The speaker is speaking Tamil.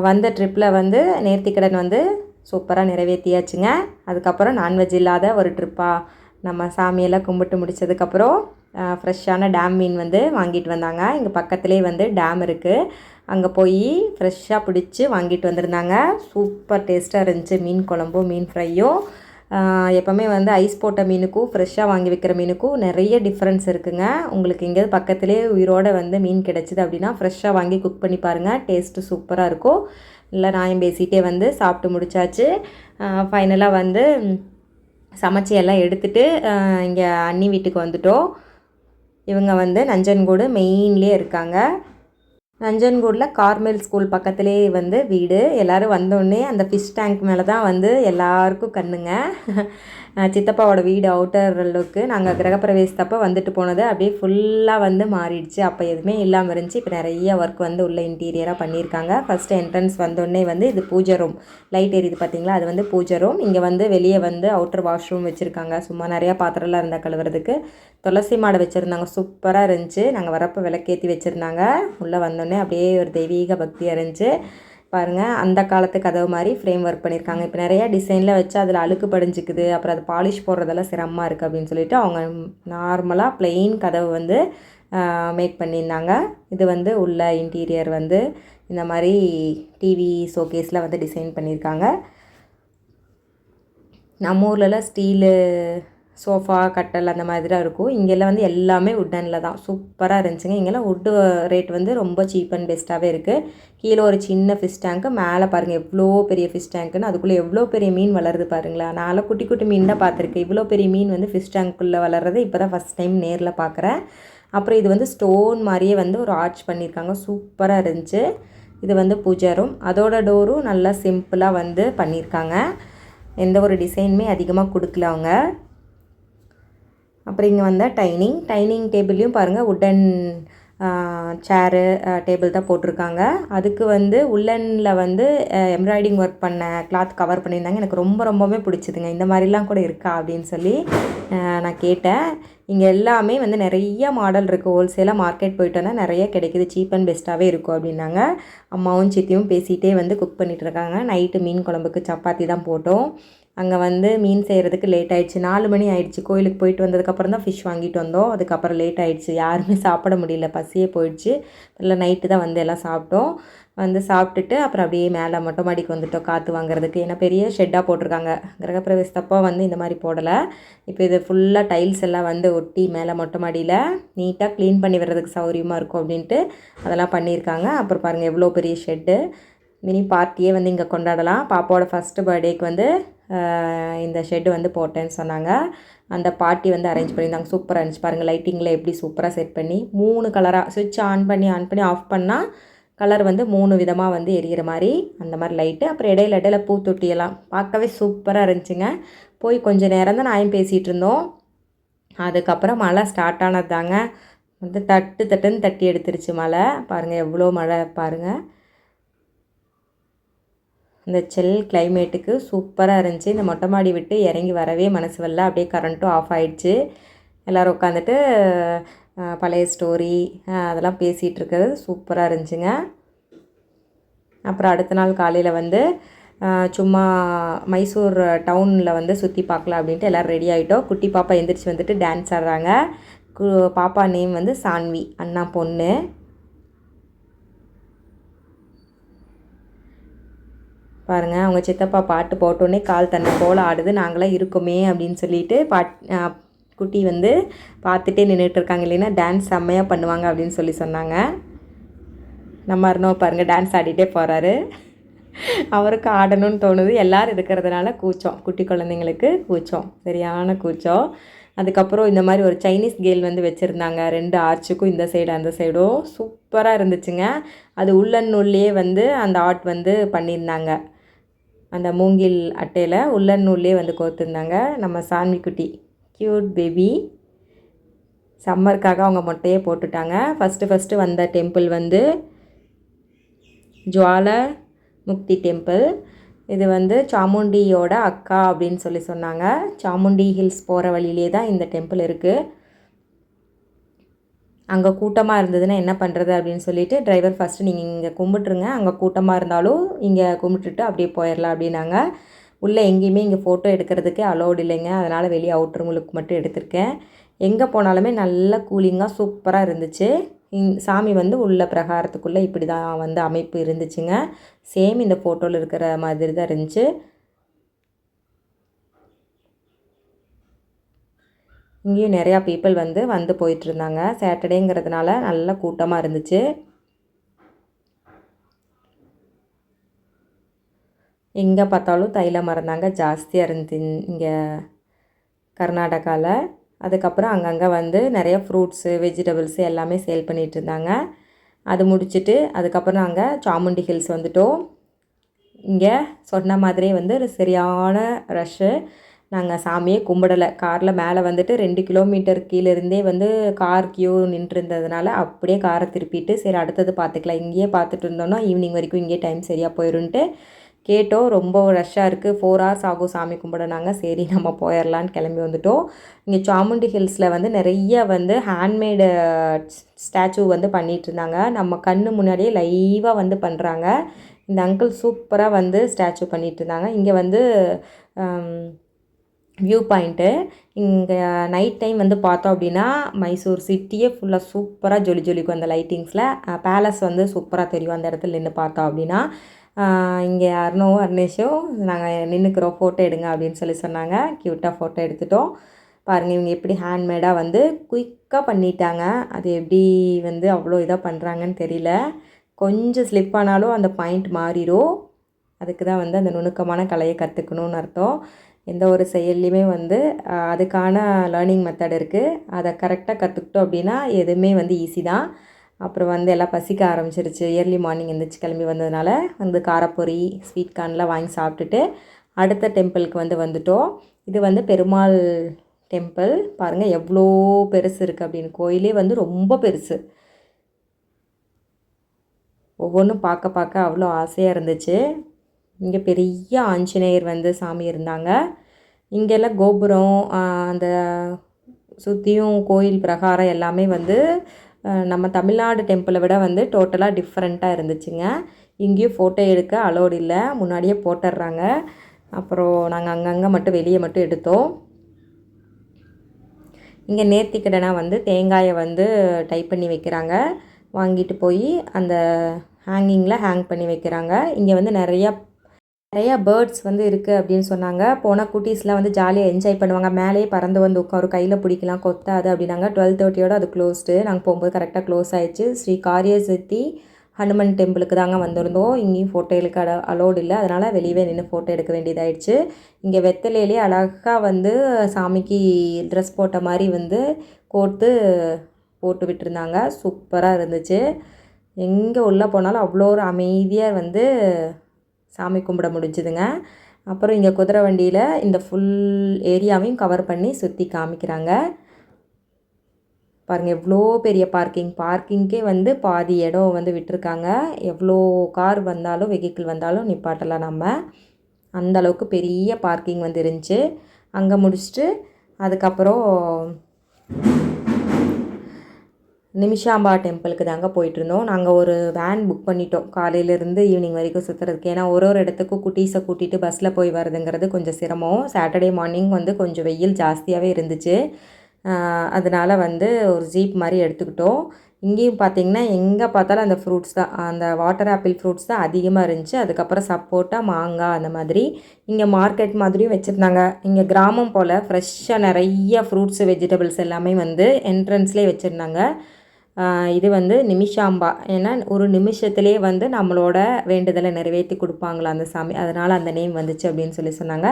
வந்த ட்ரிப்பில் வந்து நேர்த்திக்கடன் வந்து சூப்பராக நிறைவேற்றியாச்சுங்க. அதுக்கப்புறம் நான்வெஜ் இல்லாத ஒரு ட்ரிப்பாக நம்ம சாமியெல்லாம் கும்பிட்டு முடித்ததுக்கப்புறம் ஃப்ரெஷ்ஷான டேம் மீன் வந்து வாங்கிட்டு வந்தாங்க. இங்கே பக்கத்துலேயே வந்து டேம் இருக்குது. அங்கே போய் ஃப்ரெஷ்ஷாக பிடிச்சி வாங்கிட்டு வந்திருந்தாங்க. சூப்பர் டேஸ்ட்டாக இருந்துச்சு. மீன் குழம்பும் மீன் ஃப்ரையும். எப்போவுமே வந்து ஐஸ் போட்ட மீனுக்கும் ஃப்ரெஷ்ஷாக வாங்கி வைக்கிற மீனுக்கும் நிறைய டிஃப்ரென்ஸ் இருக்குங்க. உங்களுக்கு எங்கேயாவது பக்கத்துலேயே உயிரோடு வந்து மீன் கிடச்சிது அப்படின்னா ஃப்ரெஷ்ஷாக வாங்கி குக் பண்ணி பாருங்கள். டேஸ்ட்டு சூப்பராக இருக்கும். இல்லை நான் பேசிகிட்டே வந்து சாப்பிட்டு முடித்தாச்சு. ஃபைனலாக வந்து சமைச்சி எல்லாம் எடுத்துகிட்டு இங்கே அண்ணி வீட்டுக்கு வந்துட்டோம். இவங்க வந்து நஞ்சன்கூடு மெயின்லேயே இருக்காங்க. நஞ்சன்கூடில் கார்மெல் ஸ்கூல் பக்கத்துலேயே வந்து வீடு. எல்லோரும் வந்தோடனே அந்த ஃபிஷ் டேங்க் மேலே தான் வந்து எல்லாருக்கும் கண்ணுங்க. சித்தப்பாவோட வீடு அவுட்டர் லுக்கு. நாங்கள் கிரகப்பிரவேசத்தப்போ வந்துட்டு போனது அப்படியே ஃபுல்லாக வந்து மாறிடுச்சு. அப்போ எதுவுமே இல்லாமல் இருந்துச்சு. இப்போ நிறைய ஒர்க் வந்து உள்ள இன்டீரியராக பண்ணியிருக்காங்க. ஃபஸ்ட்டு என்ட்ரன்ஸ் வந்தோடனே வந்து இது பூஜை ரூம். லைட் எரியுது பார்த்தீங்களா, அது வந்து பூஜை ரூம். இங்கே வந்து வெளியே வந்து அவுட்டர் வாஷ்ரூம் வச்சுருக்காங்க. சும்மா நிறையா பாத்திரம்லாம் இருந்தால் கழுவுறதுக்கு. துளசி மாடை வச்சுருந்தாங்க, சூப்பராக இருந்துச்சு. நாங்கள் வரப்போ விளக்கேற்றி வச்சுருந்தாங்க. உள்ளே வந்தோடனே அப்படியே ஒரு தெய்வீக பக்தியாக இருந்துச்சு. பாருங்கள், அந்த காலத்து கதவு மாதிரி ஃப்ரேம் ஒர்க் பண்ணியிருக்காங்க. இப்போ நிறையா டிசைனில் வச்சு அதில் அழுக்கு படிஞ்சிக்குது, அப்புறம் அது பாலிஷ் போடுறதெல்லாம் சிரமமாக இருக்குது அப்படின்னு சொல்லிட்டு அவங்க நார்மலாக ப்ளெயின் கதவு வந்து மேக் பண்ணியிருந்தாங்க. இது வந்து உள்ள இன்டீரியர் வந்து இந்த மாதிரி டிவி ஷோகேஸில் வந்து டிசைன் பண்ணியிருக்காங்க. நம்ம ஊர்லலாம் ஸ்டீலு சோஃபா கட்டல் அந்த மாதிரி தான் இருக்கும். இங்கெல்லாம் வந்து எல்லாமே உட்டனில் தான். சூப்பராக இருந்துச்சுங்க. இங்கெல்லாம் உட்டு ரேட் வந்து ரொம்ப சீப் அண்ட் பெஸ்ட்டாகவே இருக்குது. கீழே ஒரு சின்ன ஃபிஷ் டேங்க்கு, மேலே பாருங்கள் எவ்வளோ பெரிய ஃபிஷ் டேங்க்குன்னு. அதுக்குள்ளே எவ்வளோ பெரிய மீன் வளருது பாருங்களா. நான்லாம் குட்டி குட்டி மீன் தான் பார்த்துருக்கேன். இவ்வளோ பெரிய மீன் வந்து ஃபிஷ் டேங்க்குள்ளே வளர்றது இப்போ தான் ஃபஸ்ட் டைம் நேரில் பார்க்குறேன். அப்புறம் இது வந்து ஸ்டோன் மாதிரியே வந்து ஒரு ஆர்ச் பண்ணியிருக்காங்க. சூப்பராக இருந்துச்சு. இது வந்து பூஜை ரூம். அதோட டோரும் நல்லா சிம்பிளாக வந்து பண்ணியிருக்காங்க. எந்த ஒரு டிசைனுமே அதிகமாக கொடுக்கல அவங்க. அப்புறம் இங்கே வந்தால் டைனிங் டேபிள்லையும் பாருங்கள் உட்டன் சேரு டேபிள் தான் போட்டிருக்காங்க. அதுக்கு வந்து உள்ளனில் வந்து எம்ப்ராய்டிங் ஒர்க் பண்ண கிளாத் கவர் பண்ணியிருந்தாங்க. எனக்கு ரொம்பவே பிடிச்சிதுங்க. இந்த மாதிரிலாம் கூட இருக்கா அப்படின்னு சொல்லி நான் கேட்டேன். இங்கே எல்லாமே வந்து நிறைய மாடல் இருக்குது. ஹோல்சேலாக மார்க்கெட் போயிட்டோன்னா நிறைய கிடைக்கிது. சீப் அண்ட் பெஸ்ட்டாகவே இருக்கும் அப்படின்னாங்க. அம்மாவும் சித்தியும் பேசிகிட்டே வந்து குக் பண்ணிகிட்ருக்காங்க. நைட்டு மீன் குழம்புக்கு சப்பாத்தி தான் போட்டோம். அங்கே வந்து மீன் செய்கிறதுக்கு லேட் ஆகிடுச்சு. 4 மணி ஆகிடுச்சு. கோயிலுக்கு போயிட்டு வந்ததுக்கப்புறம் தான் ஃபிஷ் வாங்கிட்டு வந்தோம். அதுக்கப்புறம் லேட் ஆகிடுச்சு. யாருமே சாப்பிட முடியல, பசியே போயிடுச்சு. இல்லை நைட்டு தான் வந்து எல்லாம் சாப்பிட்டோம். வந்து சாப்பிட்டுட்டு அப்புறம் அப்படியே மேலே மொட்டை மாடிக்கு வந்துவிட்டோம் காற்று வாங்குறதுக்கு. ஏன்னா பெரிய ஷெட்டாக போட்டிருக்காங்க. கிரகப்பிரவேசத்தப்போ வந்து இந்த மாதிரி போடலை. இப்போ இது ஃபுல்லாக டைல்ஸ் எல்லாம் வந்து ஒட்டி மேலே மொட்டை மாடியில் நீட்டாக க்ளீன் பண்ணி வர்றதுக்கு சௌகரியமாக இருக்கும் அப்படின்ட்டு அதெல்லாம் பண்ணியிருக்காங்க. அப்புறம் பாருங்கள் எவ்வளோ பெரிய ஷெட்டு. மினி பார்ட்டியே வந்து இங்கே கொண்டாடலாம். பாப்பாவோட ஃபஸ்ட்டு பர்த்டேக்கு வந்து இந்த ஷெட்டு வந்து போட்டேன்னு சொன்னாங்க. அந்த பார்ட்டி வந்து அரேஞ்ச் பண்ணியிருந்தாங்க. சூப்பராக இருந்துச்சு பாருங்கள். லைட்டிங்கில் எப்படி சூப்பராக செட் பண்ணி 3 கலராக சுவிட்ச் ஆன் பண்ணி ஆஃப் பண்ணால் கலர் வந்து 3 விதமாக வந்து எரியிற மாதிரி அந்த மாதிரி லைட்டு. அப்புறம் இடையில பூத்தொட்டியெல்லாம் பார்க்கவே சூப்பராக இருந்துச்சுங்க. போய் கொஞ்சம் நேரம் தான் நான் பேசிகிட்டு இருந்தோம். அதுக்கப்புறம் மழை ஸ்டார்ட் ஆனது தாங்க. வந்து தட்டுன்னு தட்டி எடுத்துருச்சு மழை. பாருங்கள் எவ்வளோ மழை பாருங்கள். இந்த செல் கிளைமேட்டுக்கு சூப்பராக இருந்துச்சு. இந்த மொட்டை மாடி விட்டு இறங்கி வரவே மனசு வரல. அப்படியே கரண்ட்டும் ஆஃப் ஆகிடுச்சு. எல்லோரும் உட்காந்துட்டு பழைய ஸ்டோரி அதெல்லாம் பேசிகிட்டு இருக்கிறது சூப்பராக இருந்துச்சுங்க. அப்புறம் அடுத்த நாள் காலையில் வந்து சும்மா மைசூர் டவுனில் வந்து சுற்றி பார்க்கலாம் அப்படின்ட்டு எல்லோரும் ரெடி ஆகிட்டோம். குட்டி பாப்பா எந்திரிச்சு வந்துட்டு டான்ஸ் ஆடுறாங்க. பாப்பா நேம் வந்து சான்வி, அண்ணா பொண்ணு. பாருங்கள், அவங்க சித்தப்பா பாட்டு போட்டோன்னே கால் தன்னை போல் ஆடுது. நாங்களாம் இருக்கோமே அப்படின்னு சொல்லிட்டு குட்டி வந்து பார்த்துட்டே நின்றுட்டுருக்காங்க. இல்லைன்னா டான்ஸ் செம்மையாக பண்ணுவாங்க அப்படின்னு சொன்னாங்க. நம்ம அருணோ பாருங்கள் டான்ஸ் ஆடிட்டே போகிறாரு. அவருக்கு ஆடணும்னு தோணுது. எல்லோரும் இருக்கிறதுனால கூச்சம், குட்டி குழந்தைங்களுக்கு கூச்சம், சரியான கூச்சம். அதுக்கப்புறம் இந்த மாதிரி ஒரு சைனீஸ் கேல் வந்து வச்சுருந்தாங்க. 2 ஆர்ச்சுக்கும் இந்த சைடு அந்த சைடும் சூப்பராக இருந்துச்சுங்க. அது உள்ளே வந்து அந்த ஆர்ட் வந்து பண்ணியிருந்தாங்க. அந்த மூங்கில் அட்டையில் உள்ளே வந்து கோர்த்துருந்தாங்க. நம்ம சான்வி குட்டி க்யூட் பேபி. சம்மருக்காக அவங்க மொட்டையே போட்டுட்டாங்க. ஃபஸ்ட்டு வந்த டெம்பிள் வந்து ஜுவால முக்தி டெம்பிள். இது வந்து சாமுண்டியோட அக்கா அப்படின்னு சொன்னாங்க. சாமுண்டி ஹில்ஸ் போகிற வழியிலே தான் இந்த டெம்பிள் இருக்குது. அங்கே கூட்டமாக இருந்ததுன்னா என்ன பண்ணுறது அப்படின்னு சொல்லிட்டு டிரைவர் ஃபஸ்ட்டு நீங்கள் இங்கே கும்பிட்ருங்க, அங்கே கூட்டமாக இருந்தாலும் இங்கே கும்பிட்டுட்டு அப்படியே போயிடலாம் அப்படின்னாங்க. உள்ளே எங்கேயுமே இங்கே ஃபோட்டோ எடுக்கிறதுக்கு அலோடு இல்லைங்க, அதனால் வெளியே அவுட்ருங்களுக்கு மட்டும் எடுத்திருக்கேன். எங்கே போனாலுமே நல்லா கூலிங்காக சூப்பராக இருந்துச்சு. சாமி வந்து உள்ள பிரகாரத்துக்குள்ளே இப்படி தான் வந்து அமைப்பு இருந்துச்சுங்க. சேம் இந்த ஃபோட்டோவில் இருக்கிற மாதிரி தான் இருந்துச்சு. இங்கேயும் நிறையா பீப்புள் வந்து போயிட்டுருந்தாங்க. சாட்டர்டேங்கிறதுனால நல்ல கூட்டமாக இருந்துச்சு. எங்கே பார்த்தாலும் தைல மரம் தாங்க ஜாஸ்தியாக இருந்துச்சு இங்கே கர்நாடகாவில். அதுக்கப்புறம் அங்கங்கே வந்து நிறைய ஃப்ரூட்ஸு வெஜிடபிள்ஸு எல்லாமே சேல் பண்ணிகிட்டு இருந்தாங்க. அது முடிச்சுட்டு அதுக்கப்புறம் நாங்கள் சாமுண்டி ஹில்ஸ் வந்துவிட்டோம். இங்கே சொன்ன மாதிரியே வந்து ஒரு சரியான ரஷ்ஷு. நாங்கள் சாமியே கும்பிடலை. காரில் மேலே வந்துட்டு 2 கிலோமீட்டர் கீழேருந்தே வந்து கார் கியூ நின்றுருந்ததுனால அப்படியே காரை திருப்பிட்டு சரி அடுத்தது பார்த்துக்கலாம், இங்கேயே பார்த்துட்டு இருந்தோன்னா ஈவினிங் வரைக்கும் இங்கேயே டைம் சரியாக போயிடும்ன்ட்டு கேட்டோம். ரொம்ப ரஷ்ஷாக இருக்குது, 4 hours ஆகும் சாமி கும்பிடனாங்க. சரி நம்ம போயிடலான்னு கிளம்பி வந்துட்டோம். இங்கே சாமுண்டி ஹில்ஸில் வந்து நிறைய வந்து ஹேண்ட்மேடு ஸ்டாச்சு வந்து பண்ணிகிட்டு இருந்தாங்க. நம்ம கண்ணு முன்னாடியே லைவாக வந்து பண்ணுறாங்க. இந்த அங்கிள் சூப்பராக வந்து ஸ்டாச்சு பண்ணிகிட்டு இருந்தாங்க. இங்கே வந்து வியூ பாயிண்ட்டு. இங்கே நைட் டைம் வந்து பார்த்தோம் அப்படின்னா மைசூர் சிட்டியே ஃபுல்லாக சூப்பராக ஜொலிக்கும் அந்த லைட்டிங்ஸில். பேலஸ் வந்து சூப்பராக தெரியும் அந்த இடத்துல நின்று பார்த்தோம் அப்படின்னா. இங்கே அர்ணேஷும் நாங்கள் நின்றுக்கிறோம், ஃபோட்டோ எடுங்க அப்படின்னு சொன்னாங்க. க்யூட்டாக ஃபோட்டோ எடுத்துட்டோம். பாருங்கள் இவங்க எப்படி ஹேண்ட்மேடாக வந்து குயிக்காக பண்ணிட்டாங்க. அது எப்படி வந்து அவ்வளோ இதாக பண்ணுறாங்கன்னு தெரியல. கொஞ்சம் ஸ்லிப் ஆனாலும் அந்த பாயிண்ட் மாறிடும். அதுக்கு தான் வந்து அந்த நுணுக்கமான கலையை கற்றுக்கணுன்னு அர்த்தம். எந்த ஒரு செயல்லையுமே வந்து அதுக்கான லேர்னிங் மெத்தட் இருக்குது. அதை கரெக்டாக கற்றுக்கிட்டோம் அப்படின்னா எதுவுமே வந்து ஈஸி தான். அப்புறம் வந்து எல்லாம் பசிக்க ஆரம்பிச்சிருச்சு. ஏர்லி மார்னிங் எழுந்திரிச்சு கிளம்பி வந்ததுனால வந்து காரப்பொரி ஸ்வீட் கார்ன்லாம் வாங்கி சாப்பிட்டுட்டு அடுத்த டெம்பிளுக்கு வந்துட்டோம். இது வந்து பெருமாள் டெம்பிள். பாருங்கள் எவ்வளோ பெருசு இருக்குது அப்படின்னு. கோயிலே வந்து ரொம்ப பெருசு. ஒவ்வொன்றும் பார்க்க அவ்வளோ ஆசையாக இருந்துச்சு. இங்கே பெரிய ஆஞ்சநேயர் வந்து சாமி இருந்தாங்க. இங்கெல்லாம் கோபுரம் அந்த சுற்றியும் கோயில் பிரகாரம் எல்லாமே வந்து நம்ம தமிழ்நாடு டெம்பிளை விட வந்து டோட்டலாக டிஃப்ரெண்ட்டாக இருந்துச்சுங்க. இங்கேயும் ஃபோட்டோ எடுக்க அலோடு இல்லை, முன்னாடியே போட்டுடுறாங்க. அப்புறம் நாங்கள் அங்கங்கே மட்டும் வெளியே மட்டும் எடுத்தோம். இங்கே நேர்த்திக்கடனாக வந்து தேங்காயை வந்து டைப் பண்ணி வைக்கிறாங்க. வாங்கிட்டு போய் அந்த ஹேங்கிங்கில் ஹேங் பண்ணி வைக்கிறாங்க. இங்கே வந்து நிறையா பேர்ட்ஸ் வந்து இருக்குது அப்படின்னு சொன்னாங்க. போனால் குட்டீஸ்லாம் வந்து ஜாலியாக என்ஜாய் பண்ணுவாங்க. மேலேயே பறந்து வந்து உட்காரும், கையில் பிடிக்கலாம், கொத்தாது அப்படின்னாங்க. 12:30 அது க்ளோஸ்டு. நாங்கள் போகும்போது கரெக்டாக க்ளோஸ் ஆகிடுச்சு. ஸ்ரீ காரியசித்தி ஹனுமன் டெம்பிளுக்கு தாங்க வந்திருந்தோம். இங்கேயும் ஃபோட்டோ எடுக்க அலோடு இல்லை, அதனால் வெளியே நின்று ஃபோட்டோ எடுக்க வேண்டியதாகிடுச்சு. இங்கே வெத்தலையிலே அழகாக வந்து சாமிக்கு ட்ரெஸ் போட்ட மாதிரி வந்து போட்டு விட்டுருந்தாங்க. சூப்பராக இருந்துச்சு. எங்கே உள்ளே போனாலும் அவ்வளோ ஒரு அமைதியாக வந்து சாமி கும்பிட முடிஞ்சுதுங்க. அப்புறம் இங்கே குதிரை வண்டியில் இந்த ஃபுல் ஏரியாவையும் கவர் பண்ணி சுற்றி காமிக்கிறாங்க. பாருங்கள் எவ்வளோ பெரிய பார்க்கிங்கே வந்து பாதி இடம் வந்து விட்டுருக்காங்க. எவ்வளோ கார் வந்தாலும் வெஹிக்கிள் வந்தாலும் நிப்பாட்டலாம் நம்ம. அந்தளவுக்கு பெரிய பார்க்கிங் வந்து இருந்துச்சு. அங்கே முடிச்சுட்டு அதுக்கப்புறம் நிமிஷாம்பா டெம்பிளுக்கு தாங்க போயிட்டுருந்தோம். நாங்கள் ஒரு வேன் புக் பண்ணிட்டோம் காலையிலேருந்து ஈவினிங் வரைக்கும் சுற்றுறதுக்கு. ஏன்னா ஒரு இடத்துக்கும் குட்டீஸை கூட்டிகிட்டு பஸ்ஸில் போய் வரதுங்கிறது கொஞ்சம் சிரமம். சாட்டர்டே மார்னிங் வந்து கொஞ்சம் வெயில் ஜாஸ்தியாகவே இருந்துச்சு. அதனால் வந்து ஒரு ஜீப் மாதிரி எடுத்துக்கிட்டோம். இங்கேயும் பார்த்திங்கன்னா எங்கே பார்த்தாலும் அந்த ஃப்ரூட்ஸ் தான், அந்த வாட்டர் ஆப்பிள் ஃப்ரூட்ஸ் தான் அதிகமாக இருந்துச்சு. அதுக்கப்புறம் சப்போட்டா, மாங்காய் அந்த மாதிரி. இங்கே மார்க்கெட் மாதிரியும் வச்சுருந்தாங்க. இங்கே கிராமம் போல் ஃப்ரெஷ்ஷாக நிறைய ஃப்ரூட்ஸு வெஜிடபிள்ஸ் எல்லாமே வந்து என்ட்ரன்ஸ்லேயே வச்சுருந்தாங்க. இது வந்து நிமிஷாம்பா. ஏன்னா ஒரு நிமிஷத்துலேயே வந்து நம்மளோட வேண்டுதலை நிறைவேற்றி கொடுப்பாங்களா அந்த சாமி, அதனால் அந்த நேம் வந்துச்சு அப்படின்னு சொன்னாங்க.